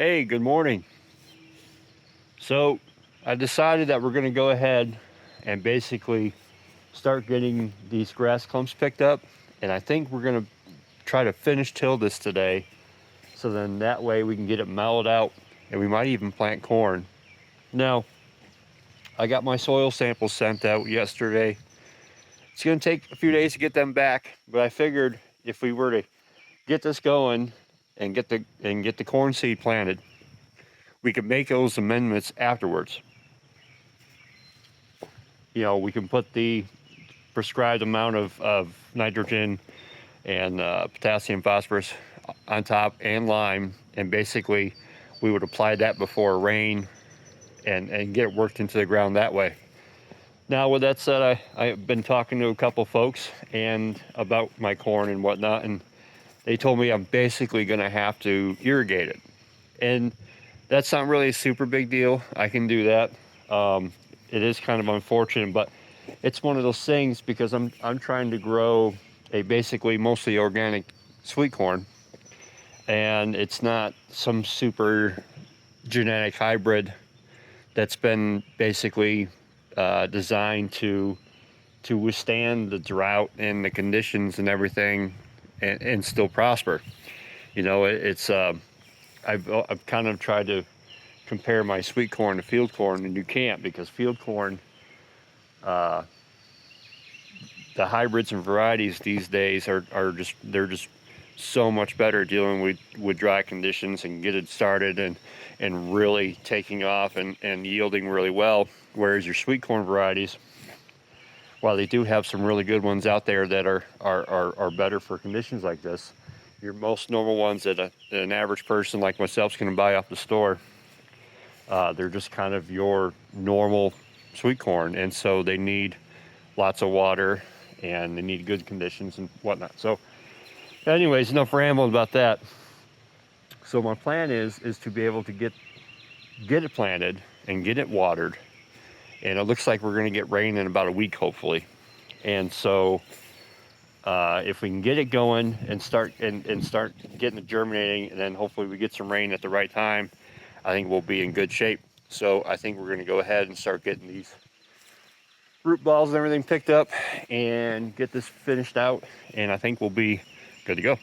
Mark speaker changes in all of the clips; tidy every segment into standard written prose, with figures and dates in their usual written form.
Speaker 1: Hey, good morning. So I decided that we're going to go ahead and basically start getting these grass clumps picked up. And I think we're going to try to finish till this today. So then that way we can get it mellowed out and we might even plant corn. Now, I got my soil samples sent out yesterday. It's going to take a few days to get them back, but I figured if we were to get this going and get the corn seed planted, we could make those amendments afterwards. We can put the prescribed amount of nitrogen and potassium, phosphorus on top and lime, and basically we would apply that before rain and get it worked into the ground that way. Now, with that said, I've been talking to a couple folks and about my corn and whatnot, and they told me I'm basically going to have to irrigate it. And that's not really a super big deal. I can do that. It is kind of unfortunate, but it's one of those things because I'm trying to grow a basically mostly organic sweet corn, and it's not some super genetic hybrid that's been basically designed to withstand the drought and the conditions and everything, and still prosper. I've kind of tried to compare my sweet corn to field corn, and you can't, because field corn, uh, the hybrids and varieties these days are just so much better dealing with dry conditions and get it started and really taking off and yielding really well. Whereas your sweet corn varieties, while they do have some really good ones out there that are better for conditions like this, your most normal ones that an average person like myself is going to buy off the store, they're just kind of your normal sweet corn, and so they need lots of water and they need good conditions and whatnot. So anyways, enough rambling about that. So my plan is to be able to get it planted and get it watered, and it looks like we're going to get rain in about a week, hopefully. And so if we can get it going and start getting it germinating, and then hopefully we get some rain at the right time, I think we'll be in good shape. So I think we're going to go ahead and start getting these root balls and everything picked up and get this finished out, and I think we'll be good to go.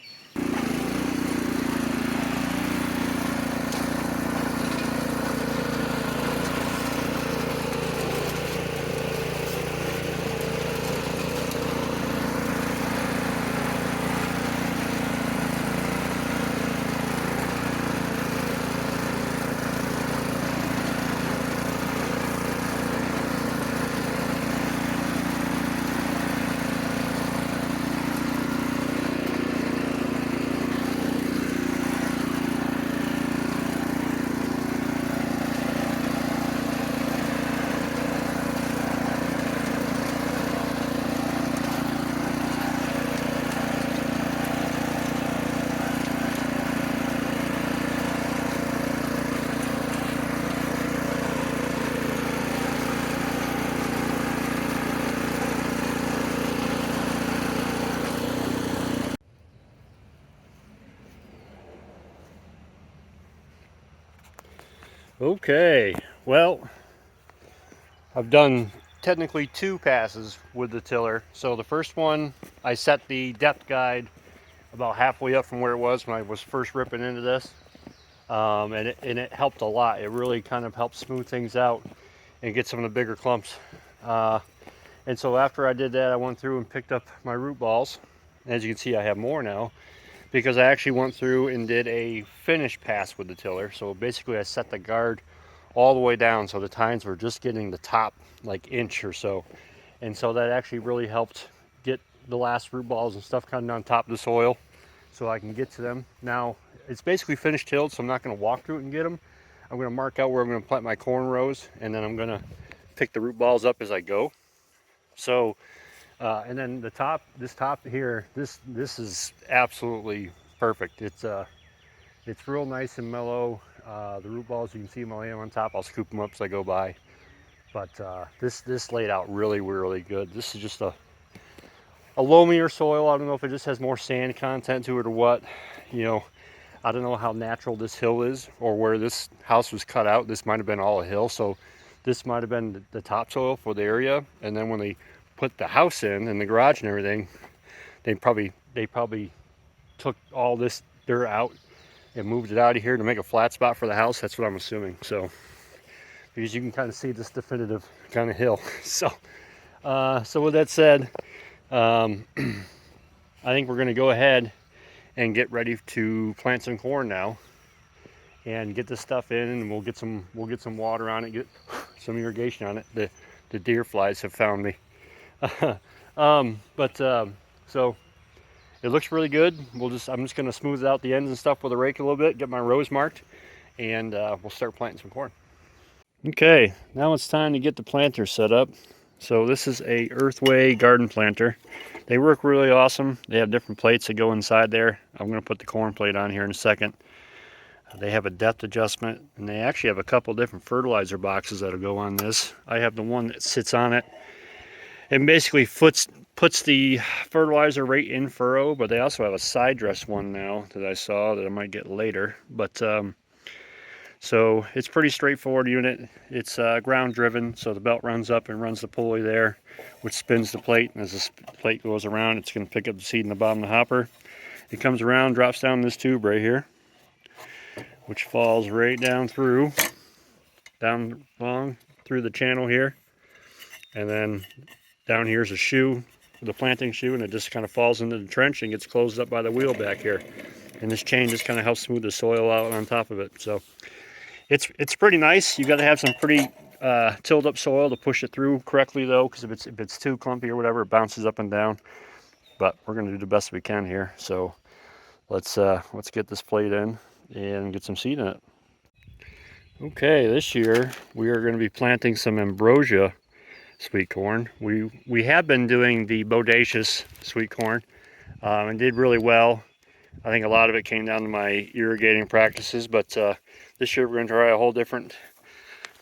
Speaker 1: Okay, well, I've done technically 2 passes with the tiller. So the first one, I set the depth guide about halfway up from where it was when I was first ripping into this, and it helped a lot. It really kind of helped smooth things out and get some of the bigger clumps. And so after I did that, I went through and picked up my root balls. As you can see, I have more now because I actually went through and did a finish pass with the tiller. So basically I set the guard all the way down so the tines were just getting the top like inch or so. And so that actually really helped get the last root balls and stuff kind of on top of the soil so I can get to them. Now it's basically finished tilled, so I'm not going to walk through it and get them. I'm going to mark out where I'm going to plant my corn rows, and then I'm going to pick the root balls up as I go. So and then this top here, this is absolutely perfect. It's real nice and mellow. The root balls, you can see them laying on top. I'll scoop them up as I go by. But this laid out really, really good. This is just a loamier soil. I don't know if it just has more sand content to it or what. I don't know how natural this hill is or where this house was cut out. This might have been all a hill, so this might have been the topsoil for the area. And then when they put the house in and the garage and everything, they probably took all this dirt out and moved it out of here to make a flat spot for the house. That's what I'm assuming. So because you can kind of see this definitive kind of hill. So so with that said, I think we're going to go ahead and get ready to plant some corn now and get this stuff in, and we'll get some water on it, get some irrigation on it. The deer flies have found me. So it looks really good. I'm just going to smooth out the ends and stuff with a rake a little bit, get my rows marked, and we'll start planting some corn. Okay, now it's time to get the planter set up. So this is a Earthway garden planter. They work really awesome. They have different plates that go inside there. I'm going to put the corn plate on here in a second. They have a depth adjustment, and they actually have a couple different fertilizer boxes that'll go on this. I have the one that sits on it. It basically puts the fertilizer right in furrow, but they also have a side dress one now that I saw that I might get later. But so it's pretty straightforward unit. It's ground driven, so the belt runs up and runs the pulley there, which spins the plate, and as this plate goes around, it's going to pick up the seed in the bottom of the hopper. It comes around, drops down this tube right here, which falls right down long through the channel here, and then down here is a shoe, the planting shoe, and it just kind of falls into the trench and gets closed up by the wheel back here. And this chain just kind of helps smooth the soil out on top of it. So it's pretty nice. You got to have some pretty tilled up soil to push it through correctly though, because if it's too clumpy or whatever, it bounces up and down. But we're going to do the best we can here. So let's get this plate in and get some seed in it. Okay, this year we are going to be planting some ambrosia sweet corn. We have been doing the bodacious sweet corn and did really well. I think a lot of it came down to my irrigating practices, but this year we're going to try a whole different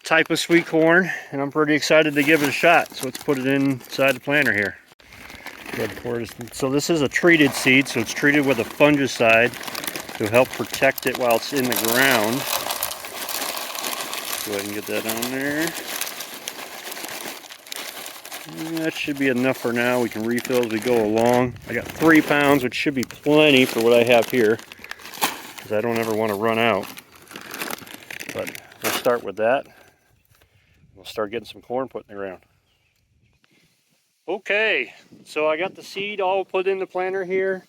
Speaker 1: type of sweet corn, and I'm pretty excited to give it a shot. So let's put it inside the planter here. So this is a treated seed, so it's treated with a fungicide to help protect it while it's in the ground. Go ahead and get that on there. That should be enough for now. We can refill as we go along. I got 3 pounds, which should be plenty for what I have here, because I don't ever want to run out. But we'll start with that. We'll start getting some corn put in the ground. Okay, so I got the seed all put in the planter here.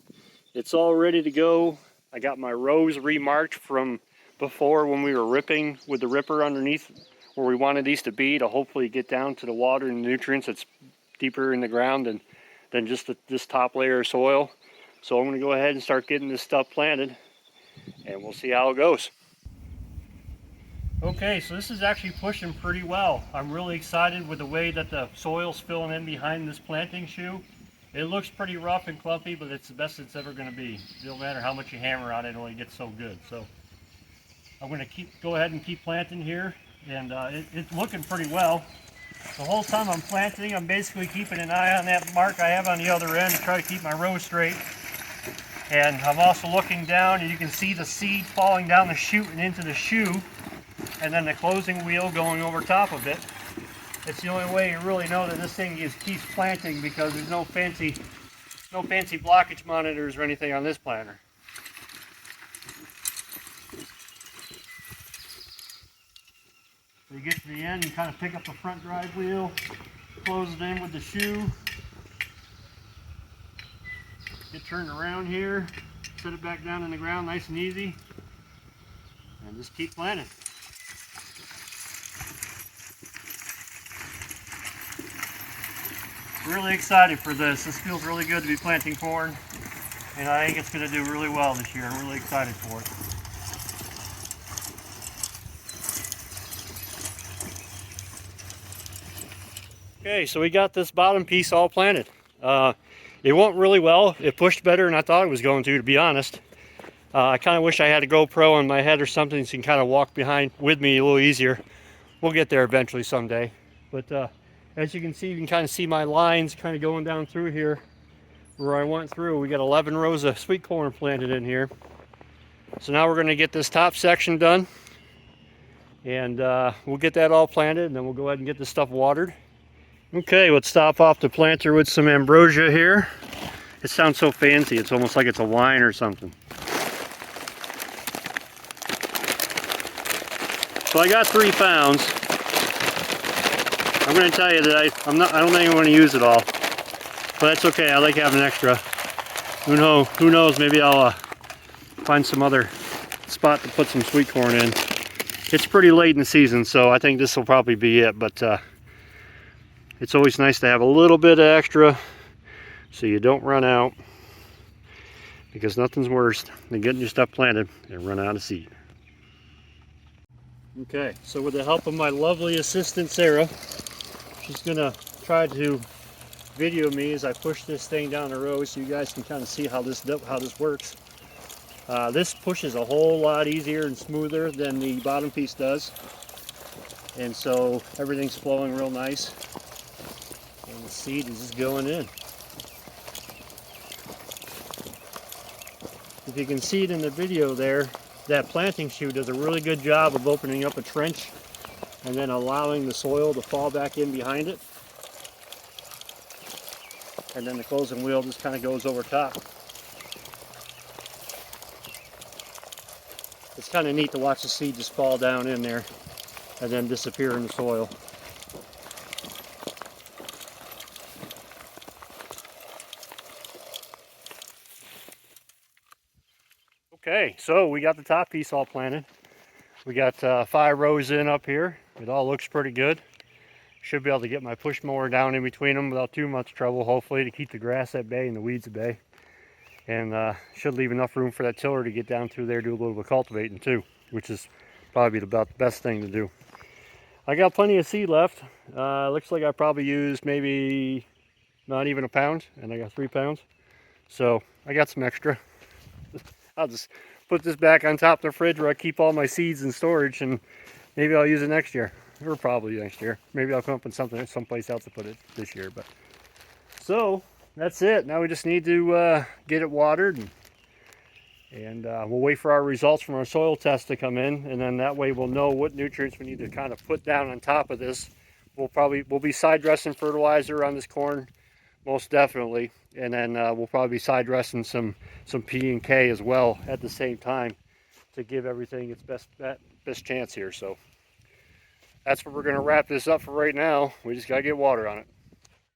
Speaker 1: It's all ready to go. I got my rows remarked from before when we were ripping with the ripper underneath where we wanted these to be, to hopefully get down to the water and the nutrients that's deeper in the ground than just this top layer of soil. So I'm going to go ahead and start getting this stuff planted, and we'll see how it goes. Okay, so this is actually pushing pretty well. I'm really excited with the way that the soil's filling in behind this planting shoe. It looks pretty rough and clumpy, but it's the best it's ever going to be. It don't matter how much you hammer on it, it only gets so good. So I'm going to go ahead and keep planting here, and it's looking pretty well. The whole time I'm planting, I'm basically keeping an eye on that mark I have on the other end to try to keep my row straight. And I'm also looking down, and you can see the seed falling down the chute and into the shoe, and then the closing wheel going over top of it. It's the only way you really know that this thing keeps planting, because there's no fancy blockage monitors or anything on this planter. So you get to the end, you kind of pick up the front drive wheel, close it in with the shoe, get turned around here, set it back down in the ground nice and easy, and just keep planting. Really excited for this. This feels really good to be planting corn, and I think it's going to do really well this year. I'm really excited for it. Okay, so we got this bottom piece all planted. It went really well. It pushed better than I thought it was going to be honest. I kind of wish I had a GoPro on my head or something so you can kind of walk behind with me a little easier. We'll get there eventually someday. But as you can kind of see my lines kind of going down through here where I went through. We got 11 rows of sweet corn planted in here. So now we're going to get this top section done, and we'll get that all planted, and then we'll go ahead and get this stuff watered. Okay, let's stop off the planter with some ambrosia here. It sounds so fancy, it's almost like it's a wine or something. So I got 3 pounds. I'm going to tell you that I don't think I'm going to use it all, but that's okay. I like having extra. Who knows? Maybe I'll find some other spot to put some sweet corn in. It's pretty late in the season, so I think this will probably be it. But it's always nice to have a little bit of extra, so you don't run out. Because nothing's worse than getting your stuff planted and run out of seed. Okay, so with the help of my lovely assistant Sarah, she's gonna try to video me as I push this thing down the road so you guys can kind of see how this works. This pushes a whole lot easier and smoother than the bottom piece does, and so everything's flowing real nice, and the seed is just going in. If you can see it in the video there, that planting chute does a really good job of opening up a trench and then allowing the soil to fall back in behind it. And then the closing wheel just kind of goes over top. It's kind of neat to watch the seed just fall down in there and then disappear in the soil. Okay, so we got the top piece all planted. We got 5 rows in up here. It all looks pretty good. Should be able to get my push mower down in between them without too much trouble, hopefully, to keep the grass at bay and the weeds at bay. And should leave enough room for that tiller to get down through there, do a little bit of cultivating too, which is probably about the best thing to do. I got plenty of seed left. Looks like I probably used maybe not even a pound, and I got 3 pounds. So I got some extra. I'll just put this back on top of the fridge where I keep all my seeds in storage, and maybe I'll use it next year, or probably next year. Maybe I'll come up with someplace else to put it this year. But so that's it. Now we just need to get it watered, and we'll wait for our results from our soil test to come in, and then that way we'll know what nutrients we need to kind of put down on top of this. We'll be side dressing fertilizer on this corn, most definitely, and then we'll probably be side dressing some P and K as well at the same time to give everything its best chance here. So that's where we're going to wrap this up for right now. We just got to get water on it.